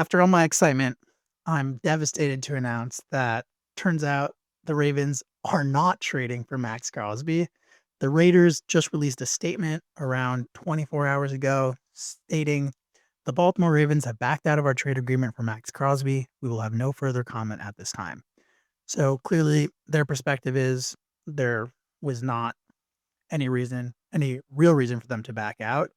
After all my excitement, I'm devastated to announce that turns out the Ravens are not trading for Maxx Crosby. The Raiders just released a statement around 24 hours ago stating the Baltimore Ravens have backed out of our trade agreement for Maxx Crosby. We will have no further comment at this time. So clearly, their perspective is there was not any real reason for them to back out.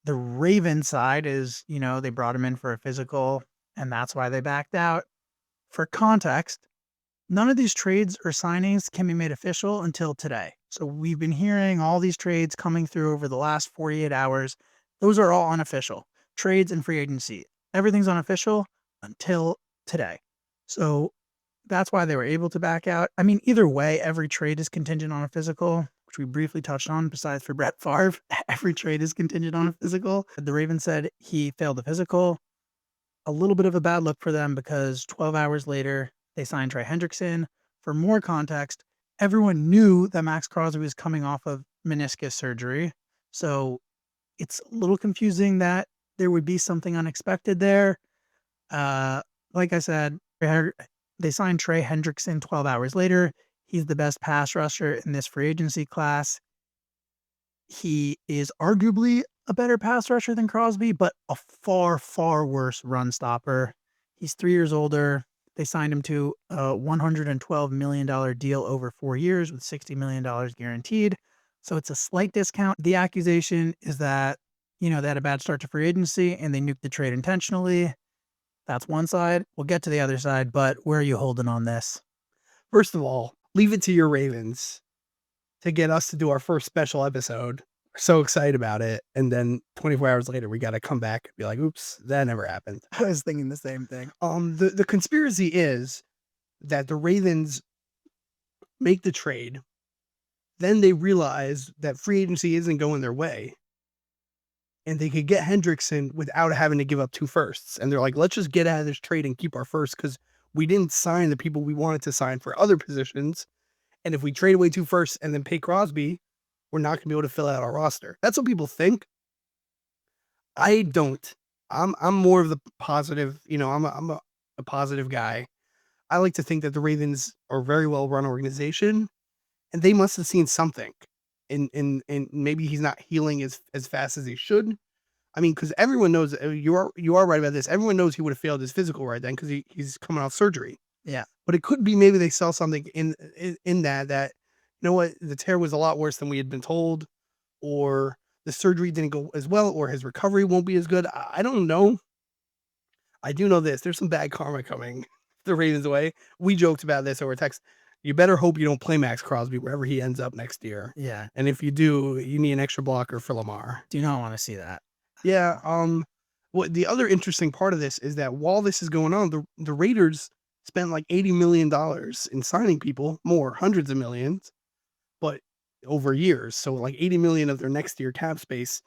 The Ravens side is, they brought him in for a physical, and that's why they backed out. For context, none of these trades or signings can be made official until today. So we've been hearing all these trades coming through over the last 48 hours. Those are all unofficial. Trades and free agency. Everything's unofficial until today. So that's why they were able to back out. I mean, either way, every trade is contingent on a physical, which we briefly touched on. Besides for Brett Favre, every trade is contingent on a physical. The Ravens said he failed the physical. A little bit of a bad look for them because 12 hours later, they signed Trey Hendrickson. For more context, everyone knew that Maxx Crosby was coming off of meniscus surgery. So it's a little confusing that there would be something unexpected there. Like I said, they signed Trey Hendrickson 12 hours later. He's the best pass rusher in this free agency class. He is arguably a better pass rusher than Crosby, but a far, far worse run stopper. He's 3 years older. They signed him to a $112 million deal over 4 years with $60 million guaranteed. So it's a slight discount. The accusation is that, they had a bad start to free agency and they nuked the trade intentionally. That's one side. We'll get to the other side, but where are you holding on this? First of all, leave it to your Ravens to get us to do our first special episode. We're so excited about it. And then 24 hours later, we got to come back and be like, oops, that never happened. I was thinking the same thing. The conspiracy is that the Ravens make the trade. Then they realize that free agency isn't going their way. And they could get Hendrickson without having to give up 2 firsts. And they're like, let's just get out of this trade and keep our first because we didn't sign the people we wanted to sign for other positions. And if we trade away 2 firsts and then pay Crosby, we're not going to be able to fill out our roster. That's what people think. I don't. I'm more of the positive. I'm a positive guy. I like to think that the Ravens are a very well run organization, and they must have seen something. And maybe he's not healing as fast as he should. I mean, because everyone knows you are right about this. Everyone knows he would have failed his physical right then because he's coming off surgery. Yeah, but it could be maybe they saw something in that what, the tear was a lot worse than we had been told, or the surgery didn't go as well, or his recovery won't be as good. I don't know. I do know this: there's some bad karma coming the Ravens' way. We joked about this over text. You better hope you don't play Maxx Crosby wherever he ends up next year. Yeah. And if you do, you need an extra blocker for Lamar. Do not want to see that. Yeah. What the other interesting part of this is that while this is going on, the Raiders spent like $80 million in signing people, more, hundreds of millions, but over years. So like 80 million of their next year cap space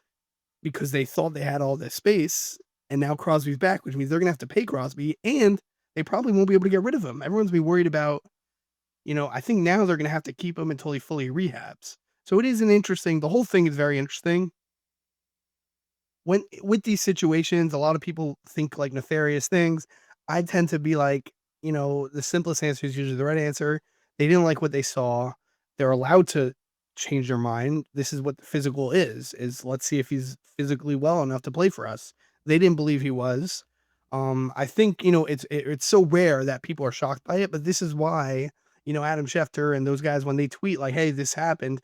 because they thought they had all this space. And now Crosby's back, which means they're going to have to pay Crosby and they probably won't be able to get rid of him. Everyone's be worried about, I think now they're going to have to keep him until he fully rehabs. So it is the whole thing is very interesting. With these situations, a lot of people think like nefarious things. I tend to be like, the simplest answer is usually the right answer. They didn't like what they saw. They're allowed to change their mind. This is what the physical is let's see if he's physically well enough to play for us. They didn't believe he was. I think, it's so rare that people are shocked by it, but this is why, Adam Schefter and those guys, when they tweet like, hey, this happened,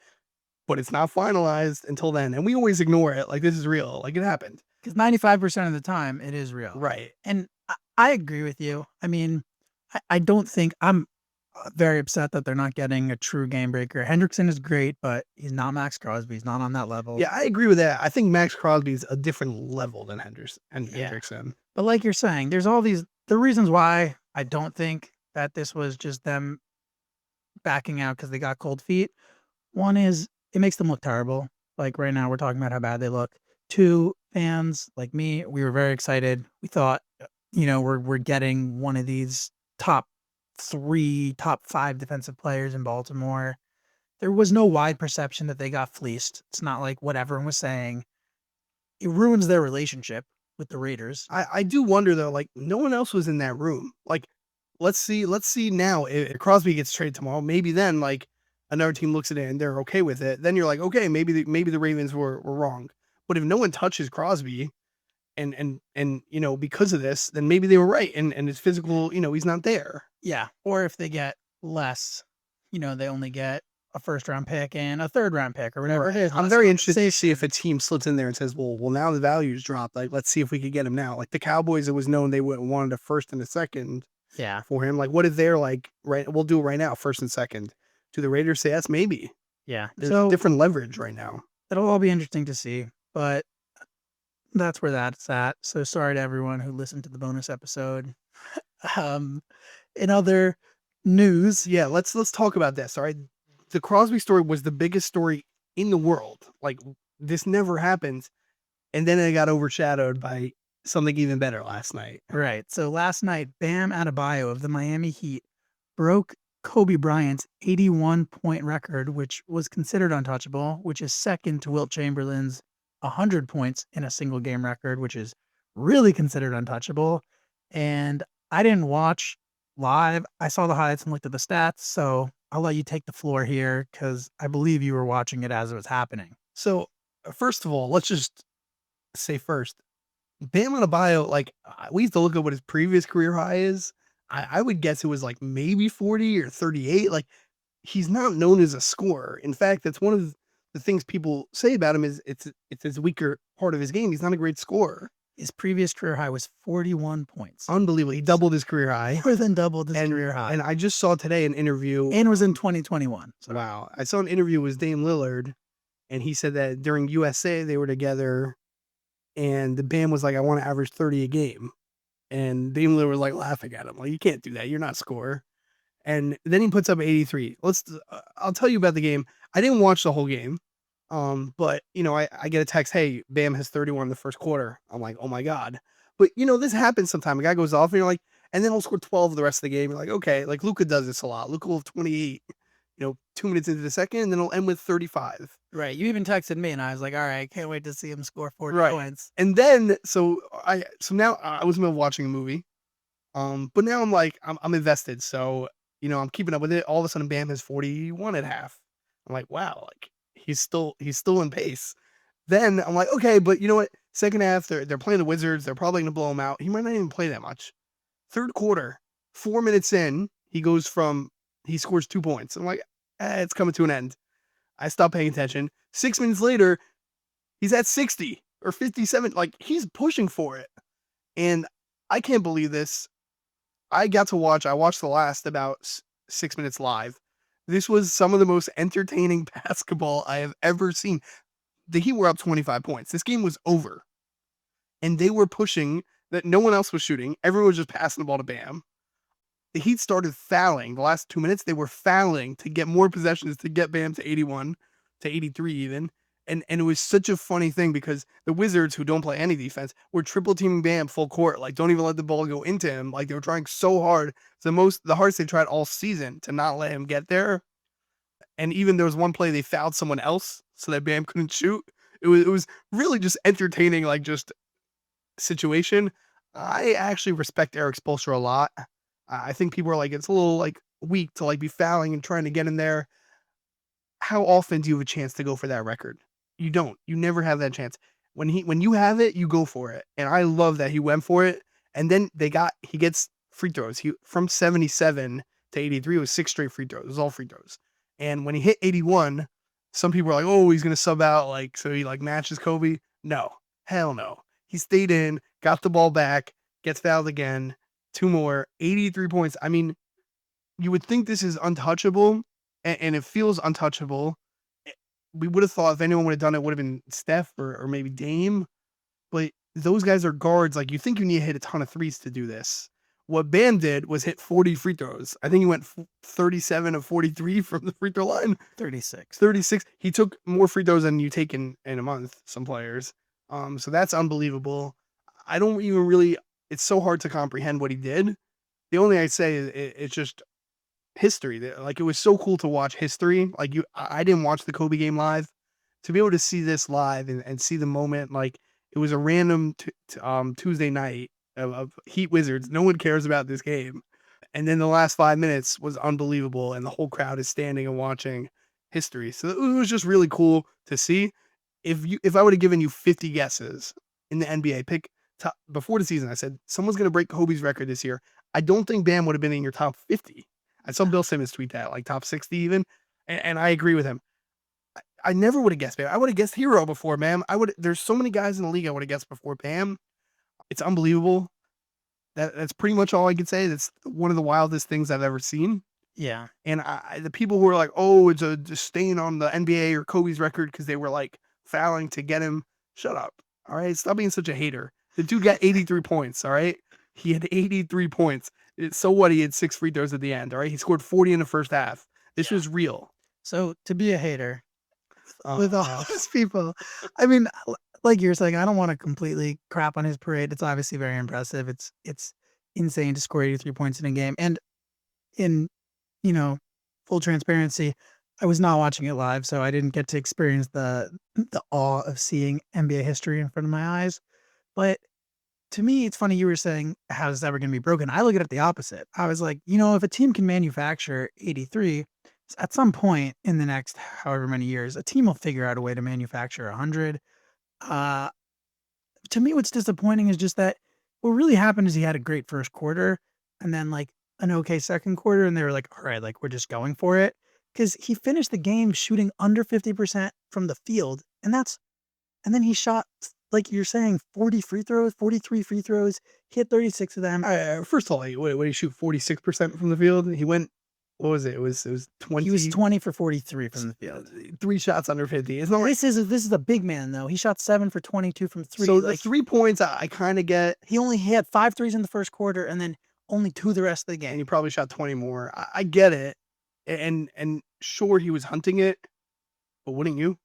but it's not finalized until then. And we always ignore it. Like, this is real. Like, it happened. Because 95% of the time, it is real. Right. And I agree with you. I mean, I don't think I'm very upset that they're not getting a true game breaker. Hendrickson is great, but he's not Maxx Crosby. He's not on that level. Yeah, I agree with that. I think Maxx Crosby is a different level than Hendrickson. But like you're saying, there's all the reasons why I don't think that this was just them backing out because they got cold feet. One is it makes them look terrible. Like right now, we're talking about how bad they look. 2, fans like me, we were very excited. We thought, we're getting one of these top 3, top 5 defensive players in Baltimore. There was no wide perception that they got fleeced. It's not like what everyone was saying. It ruins their relationship with the Raiders. I do wonder though, like no one else was in that room. Like, let's see now if Crosby gets traded tomorrow. Maybe then like another team looks at it and they're okay with it. Then you're like, okay, maybe the Ravens were wrong. But if no one touches Crosby and because of this, then maybe they were right and his physical, he's not there. Yeah, or if they get less, they only get a first-round pick and a third-round pick or whatever it is. I'm less very interested to see compensation. if a team slips in there and says, well, now the value's dropped. Like, let's see if we could get him now. Like the Cowboys, it was known they wanted a first and a second Yeah, for him. Like, what if they're like, right, we'll do it right now, first and second. Do the Raiders say yes? Maybe. yeah. There's So different leverage right now. that'll all be interesting to see, but that's where that's at. So sorry to everyone who listened to the bonus episode. Um, in other news, Yeah, let's talk about this. All right. The Crosby story was the biggest story in the world. Like, this never happened. And then it got overshadowed by something even better last night. right? So last night, Bam Adebayo of the Miami Heat broke Kobe Bryant's 81-point record, which was considered untouchable, which is second to Wilt Chamberlain's 100 points in a single game record, which is really considered untouchable. And I didn't watch live. I saw the highlights and looked at the stats. So I'll let you take the floor here because I believe you were watching it as it was happening. So, first of all, let's just say first, Bam Adebayo, like, we used to look at what his previous career high is. I would guess it was like maybe 40 or 38. Like, he's not known as a scorer. In fact, that's one of the things people say about him is it's his weaker part of his game. He's not a great scorer. His previous career high was 41 points. Unbelievable. He doubled his career high. More than doubled his career high. And I just saw today an interview. And was in 2021. So. Wow. I saw an interview with Dame Lillard, and he said that during USA they were together, and the Bam was like, I want to average 30 a game. And Dame Lillard was like laughing at him. Like, you can't do that. You're not a scorer. And then he puts up 83. I'll tell you about the game. I didn't watch the whole game. But I get a text, hey, Bam has 31 in the first quarter. I'm like, oh my God. But this happens sometimes. A guy goes off and you're like, and then he'll score 12 the rest of the game. You're like, okay, like Luka does this a lot. Luka will have 28, 2 minutes into the second, and then he'll end with 35. Right. You even texted me and I was like, all right, can't wait to see him score 40 points. And then so now I was in the middle of watching a movie. But now I'm like, I'm invested. So, I'm keeping up with it. All of a sudden Bam has 41 at half. I'm like, wow, like he's still in pace. Then I'm like, okay, but you know what? Second half, they're playing the Wizards. They're probably gonna blow him out. He might not even play that much. Third quarter, 4 minutes in, he scores 2 points. I'm like, it's coming to an end. I stopped paying attention. 6 minutes later, he's at 60 or 57. Like, he's pushing for it. And I can't believe this. I watched the last about 6 minutes live. This was some of the most entertaining basketball I have ever seen. The Heat were up 25 points. This game was over. And they were pushing that no one else was shooting. Everyone was just passing the ball to Bam. The Heat started fouling. The last 2 minutes, they were fouling to get more possessions to get Bam to 81, to 83 even. And it was such a funny thing because the Wizards, who don't play any defense, were triple teaming Bam full court. Like, don't even let the ball go into him. Like, they were trying so hard. It's the hardest they tried all season to not let him get there. And even there was one play they fouled someone else so that Bam couldn't shoot. It was really just entertaining, like, just situation. I actually respect Eric Spoelstra a lot. I think people are like, it's a little like weak to like be fouling and trying to get in there. How often do you have a chance to go for that record? You don't. You never have that chance. When you have it, you go for it. And I love that he went for it. And then he gets free throws. He from 77 to 83 was 6 straight free throws. It was all free throws. And when he hit 81, some people were like, oh, he's gonna sub out, like, so he like matches Kobe. No, hell no. He stayed in, got the ball back, gets fouled again, 2 more, 83 points. I mean, you would think this is untouchable, and it feels untouchable. We would have thought if anyone would have done it, would have been Steph or maybe Dame. But those guys are guards. Like, you think you need to hit a ton of threes to do this. What Bam did was hit 40 free throws. I think he went 37 of 43 from the free throw line. 36. 36. He took more free throws than you take in a month, some players. So that's unbelievable. I don't even really, it's so hard to comprehend what he did. The only I'd say is it's just history. Like, it was so cool to watch history. Like, I didn't watch the Kobe game live. To be able to see this live and see the moment, like, It was a random Tuesday night of Heat Wizards. No one cares about this game. And then the last 5 minutes was unbelievable, and the whole crowd is standing and watching history. So it was just really cool to see. If I would have given you 50 guesses in the NBA, pick top, before the season, I said someone's going to break Kobe's record this year. I don't think Bam would have been in your top 50. I saw Bill Simmons tweet that, like top 60 even, and I agree with him. I never would have guessed Bam. I would have guessed Hero before Bam. There's so many guys in the league I would have guessed before Bam. It's unbelievable. That's pretty much all I can say. That's one of the wildest things I've ever seen. Yeah. And the people who are like, oh, it's a stain on the NBA or Kobe's record because they were like fouling to get him. Shut up. All right. Stop being such a hater. The dude got 83 points. All right. He had 83 points. So what? He had 6 free throws at the end. All right. He scored 40 in the first half. This was real. So to be a hater with all those people, I mean, like you're saying, I don't want to completely crap on his parade. It's obviously very impressive. It's insane to score 83 points in a game. And in, full transparency, I was not watching it live, so I didn't get to experience the awe of seeing NBA history in front of my eyes. But to me, it's funny you were saying, how is this ever going to be broken? I look at it the opposite. I was like, if a team can manufacture 83, at some point in the next however many years, a team will figure out a way to manufacture 100. To me, what's disappointing is just that what really happened is he had a great first quarter and then like an okay second quarter. And they were like, all right, like we're just going for it. Cause he finished the game shooting under 50% from the field. And then he shot, like you're saying, 43 free throws. He hit 36 of them. First of all, what did he shoot? 46% from the field. He went, what was it? It was 20. He was 20 for 43 from the field. 3 shots under 50. It's not like, This is a big man though. He shot 7 for 22 from 3. So the 3 points I kind of get. He only had 5 threes in the first quarter and then only 2 the rest of the game. And he probably shot 20 more. I get it. And sure, he was hunting it, but wouldn't you?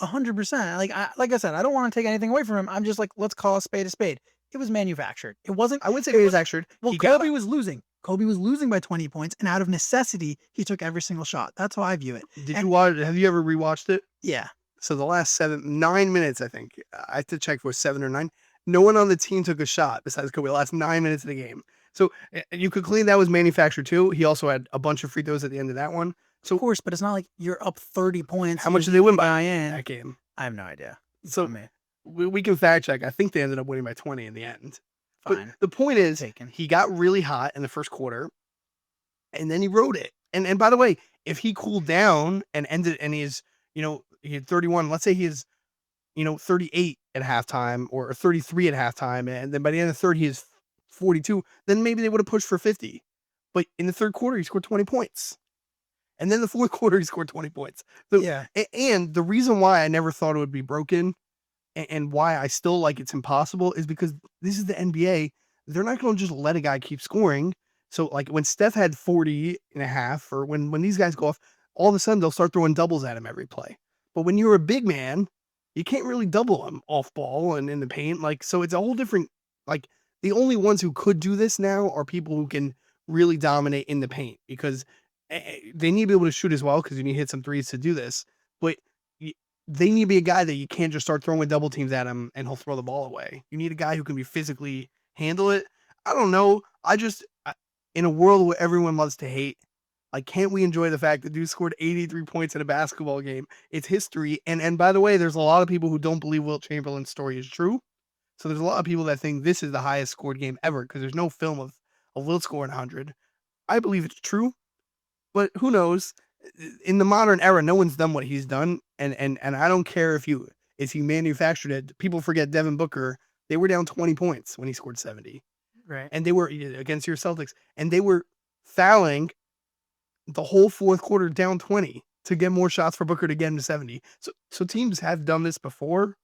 100%. Like I said, I don't want to take anything away from him. I'm just like, let's call a spade a spade. It was manufactured. It wasn't. I wouldn't say manufactured. Well, Kobe was losing. Kobe was losing by 20 points, and out of necessity, he took every single shot. That's how I view it. You watch? Have you ever rewatched it? Yeah. So the last 9 minutes, I think I have to check for 7 or 9. No one on the team took a shot besides Kobe. The last 9 minutes of the game. So you could claim that was manufactured too. He also had a bunch of free throws at the end of that one. So of course, but it's not like you're up 30 points. How much did they win by that game? I have no idea. So we can fact check. I think they ended up winning by 20 in the end. Fine. But the point is, he got really hot in the first quarter, and then he rode it. And by the way, if he cooled down and ended, and he's, he had 31. Let's say he is, 38 at halftime or 33 at halftime, and then by the end of the third he is 42. Then maybe they would have pushed for 50. But in the third quarter, he scored 20 points. And then the fourth quarter, he scored 20 points. So, yeah. And the reason why I never thought it would be broken and why I still like it's impossible is because this is the NBA. They're not going to just let a guy keep scoring. So, like, when Steph had 40 and a half, or when these guys go off, all of a sudden they'll start throwing doubles at him every play. But when you're a big man, you can't really double him off ball and in the paint. Like, so it's a whole different, like, the only ones who could do this now are people who can really dominate in the paint because they need to be able to shoot as well because you need to hit some threes to do this. But they need to be a guy that you can't just start throwing double teams at him and he'll throw the ball away. You need a guy who can be physically handle it. I don't know. In a world where everyone loves to hate, like, can't we enjoy the fact that dude scored 83 points in a basketball game? It's history. And by the way, there's a lot of people who don't believe Wilt Chamberlain's story is true. So there's a lot of people that think this is the highest scored game ever because there's no film of Wilt scoring 100. I believe it's true, but who knows? In the modern era, no one's done what he's done, and I don't care if he manufactured it. People forget Devin Booker. They were down 20 points when he scored 70. Right. And they were against your Celtics, and they were fouling the whole fourth quarter down 20 to get more shots for Booker to get him to 70. So teams have done this before.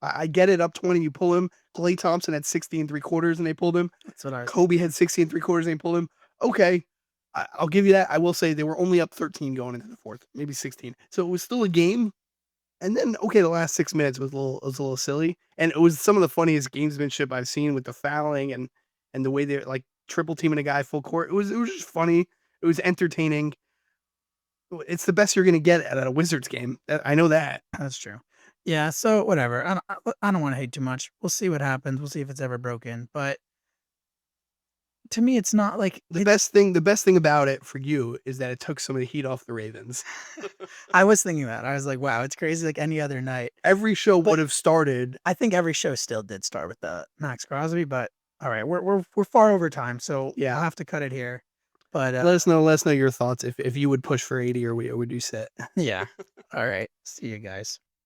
I get it, up 20, you pull him. Klay Thompson had 16 3/4 and they pulled him. That's what I Kobe had 16 3/4 and they pulled him. Okay, I'll give you that. I will say they were only up 13 going into the fourth, maybe 16. So it was still a game. And then, okay, the last 6 minutes was a little silly. And it was some of the funniest gamesmanship I've seen with the fouling and the way they're like triple teaming a guy full court. It was just funny. It was entertaining. It's the best you're going to get at a Wizards game. I know that. That's true. Yeah, so whatever. I don't wanna hate too much. We'll see what happens. We'll see if it's ever broken, but to me, it's not like The best thing about it for you is that it took some of the heat off the Ravens. I was thinking that. I was like, "Wow, it's crazy like any other night." Every show But would have started. I think every show still did start with the Maxx Crosby, but alright, we're far over time, so Yeah. I'll have to cut it here. But, Let us know your thoughts if you would push for 80 or would you sit? yeah. Alright. See you guys.